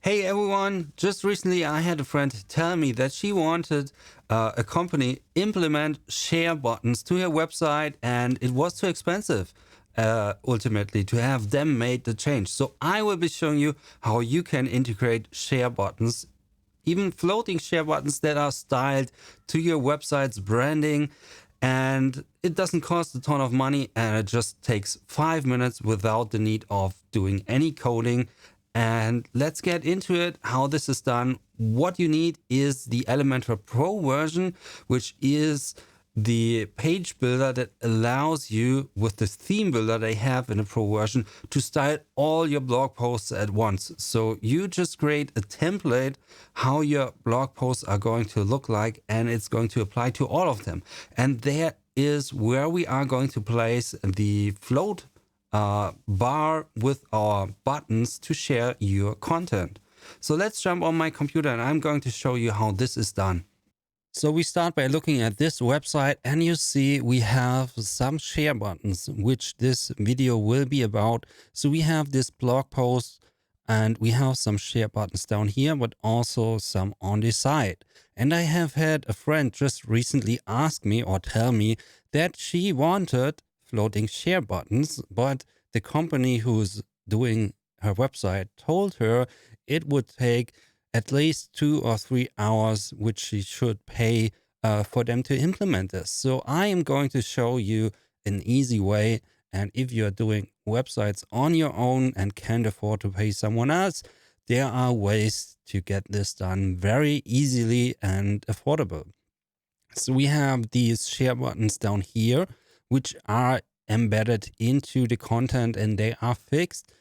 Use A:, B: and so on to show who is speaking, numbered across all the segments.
A: Hey everyone, just recently I had a friend tell me that she wanted a company implement share buttons to her website and it was too expensive ultimately to have them made the change. So I will be showing you how you can integrate share buttons, even floating share buttons that are styled to your website's branding, and it doesn't cost a ton of money and it just takes 5 minutes without the need of doing any coding. And let's get into it, how this is done. What you need is the Elementor Pro version, which is the page builder that allows you, with the theme builder they have in the Pro version, to style all your blog posts at once. So you just create a template how your blog posts are going to look like, and it's going to apply to all of them. And there is where we are going to place the float bar with our buttons to share your content. So let's jump on my computer and I'm going to show you how this is done. So we start by looking at this website and you see we have some share buttons, which this video will be about. So we have this blog post and we have some share buttons down here, but also some on the side. And I have had a friend just recently ask me or tell me that she wanted floating share buttons, but the company who's doing her website told her it would take at least 2 or 3 hours, which she should pay for them to implement this. So I am going to show you an easy way. And if you're doing websites on your own and can't afford to pay someone else, there are ways to get this done very easily and affordable. So we have these share buttons down here, which are embedded into the content and they are fixed.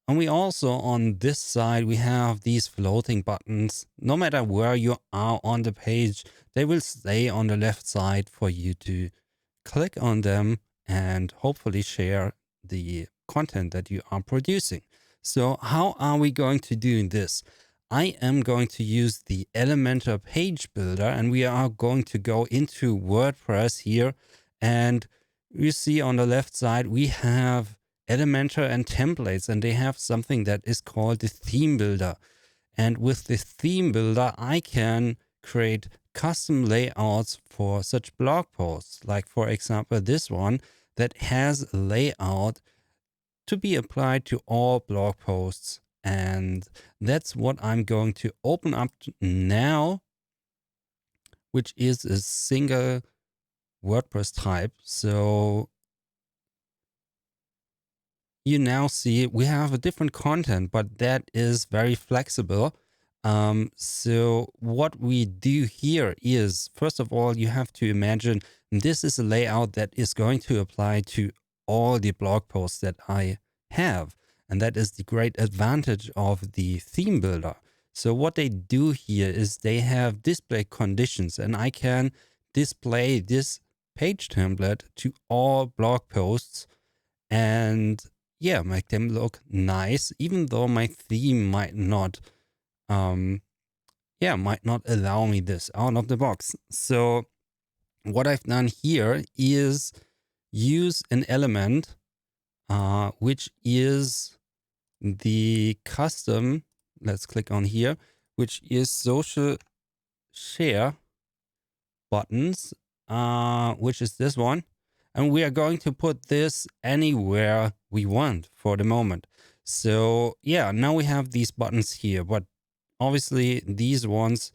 A: And we also, on this side, we have these floating buttons. No matter where you are on the page, they will stay on the left side for you to click on them and hopefully share the content that you are producing. So how are we going to do this? I am going to use the Elementor Page Builder and we are going to go into WordPress here. And you see on the left side, we have Elementor and templates, and they have something that is called the theme builder. And with the theme builder, I can create custom layouts for such blog posts. Like for example, this one that has a layout to be applied to all blog posts. And that's what I'm going to open up now, which is a single WordPress type. So you now see we have a different content, but that is very flexible. So what we do here is, first of all, you have to imagine this is a layout that is going to apply to all the blog posts that I have. And that is the great advantage of the theme builder. So what they do here is they have display conditions, and I can display this page template to all blog posts and yeah, make them look nice, even though my theme might not allow me this out of the box. So what I've done here is use an element which is the custom, let's click on here, which is social share buttons, which is this one. And we are going to put this anywhere we want for the moment. So yeah, now we have these buttons here, but obviously these ones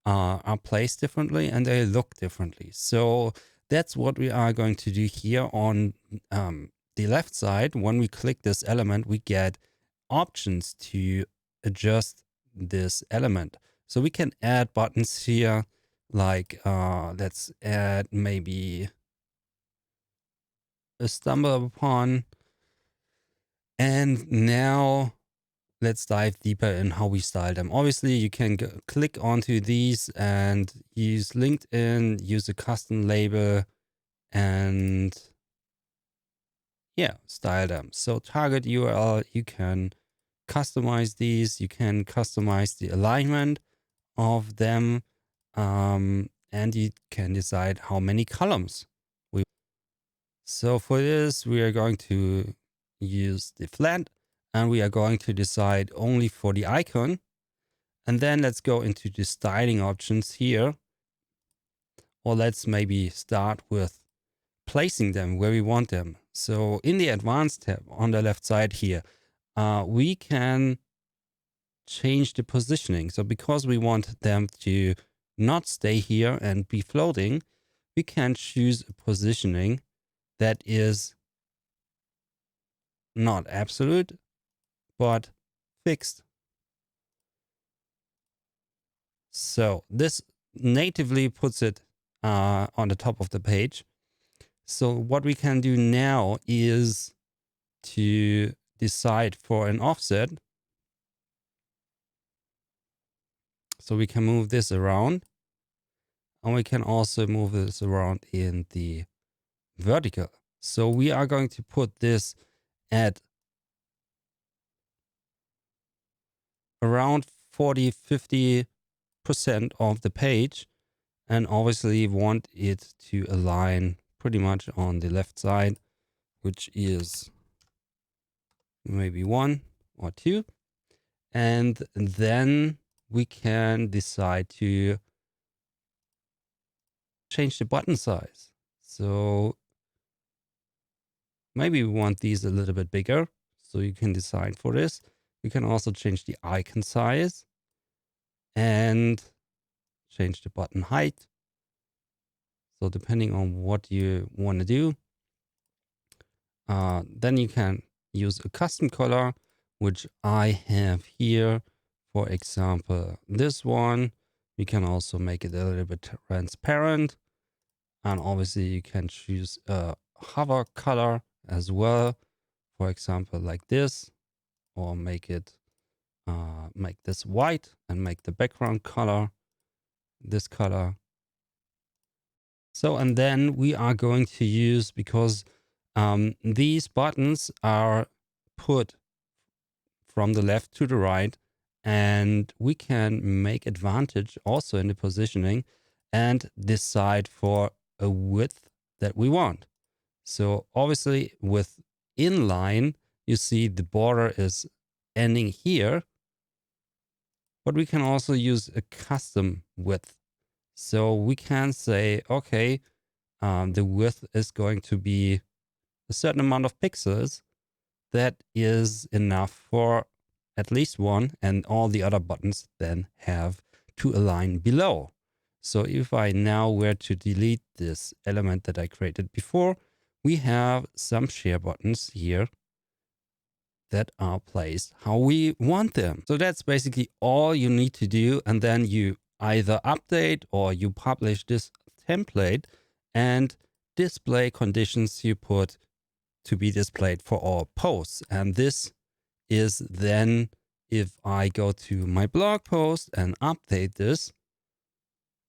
A: are placed differently and they look differently. So that's what we are going to do here on the left side. When we click this element, we get options to adjust this element. So we can add buttons here, like let's add maybe a stumble upon. And now let's dive deeper in how we style them. Obviously, you can click onto these and use LinkedIn, use a custom label, and yeah, style them. So target URL, you can customize these. You can customize the alignment of them. And you can decide how many columns. So for this, we are going to use the flat and we are going to decide only for the icon And then let's go into the styling options here. Or let's maybe start with placing them where we want them. So in the advanced tab on the left side here, we can change the positioning. So because we want them to not stay here and be floating, we can choose a positioning that is not absolute, but fixed. So this natively puts it on the top of the page. So what we can do now is to decide for an offset. So we can move this around, and we can also move this around in the vertical. So we are going to put this at around 40-50% of the page, and obviously want it to align pretty much on the left side, which is maybe 1 or 2. And then we can decide to change the button size. So maybe we want these a little bit bigger. So you can decide for this. We can also change the icon size and change the button height. So depending on what you want to do, then you can use a custom color, which I have here. For example, this one. You can also make it a little bit transparent. And obviously you can choose a hover color as well. For example, like this, or make it, make this white and make the background color this color. So, and then we are going to use, because these buttons are put from the left to the right, and we can make advantage also in the positioning and decide for a width that we want. So obviously with inline, you see the border is ending here, but we can also use a custom width. So we can say, okay, the width is going to be a certain amount of pixels. That is enough for at least one, and all the other buttons then have to align below. So if I now were to delete this element that I created before, we have some share buttons here that are placed how we want them. So that's basically all you need to do. And then you either update or you publish this template, and display conditions you put to be displayed for all posts. And this is then, if I go to my blog post and update this,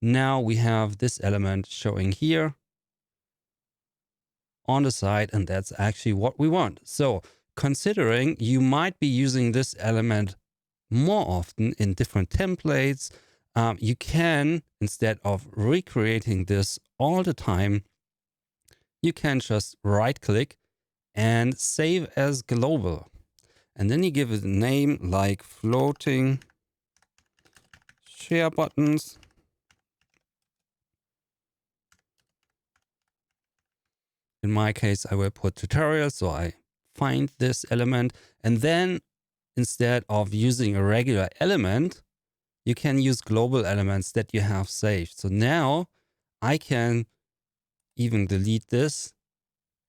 A: now we have this element showing here on the side, and that's actually what we want. So considering you might be using this element more often in different templates, you can, instead of recreating this all the time, you can just right click and save as global. And then you give it a name like floating share buttons. In my case, I will put tutorial. So I find this element, and then instead of using a regular element, you can use global elements that you have saved. So now I can even delete this.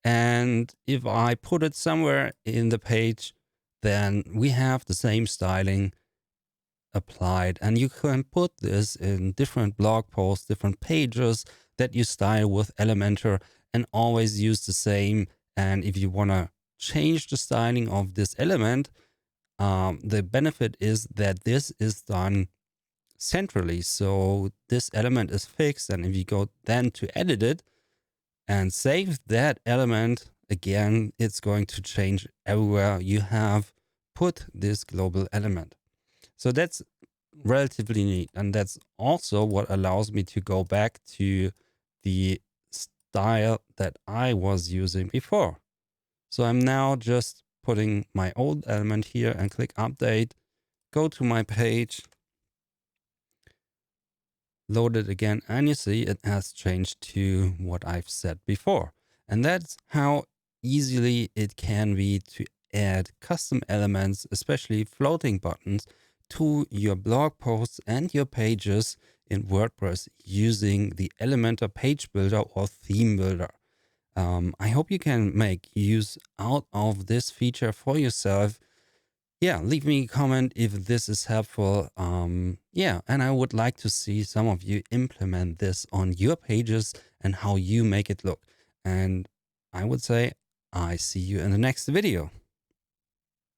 A: And if I put it somewhere in the page, then we have the same styling applied. And you can put this in different blog posts, different pages that you style with Elementor, and always use the same. And if you want to change the styling of this element, the benefit is that this is done centrally. So this element is fixed. And if you go then to edit it and save that element, again, it's going to change everywhere you have put this global element. So that's relatively neat. And that's also what allows me to go back to the style that I was using before. So I'm now just putting my old element here and click update, go to my page, load it again, and you see it has changed to what I've said before. And that's how easily it can be to add custom elements, especially floating buttons, to your blog posts and your pages in WordPress using the Elementor Page Builder or Theme Builder. I hope you can make use out of this feature for yourself. Yeah, leave me a comment if this is helpful. Yeah, and I would like to see some of you implement this on your pages and how you make it look. And I would say I see you in the next video.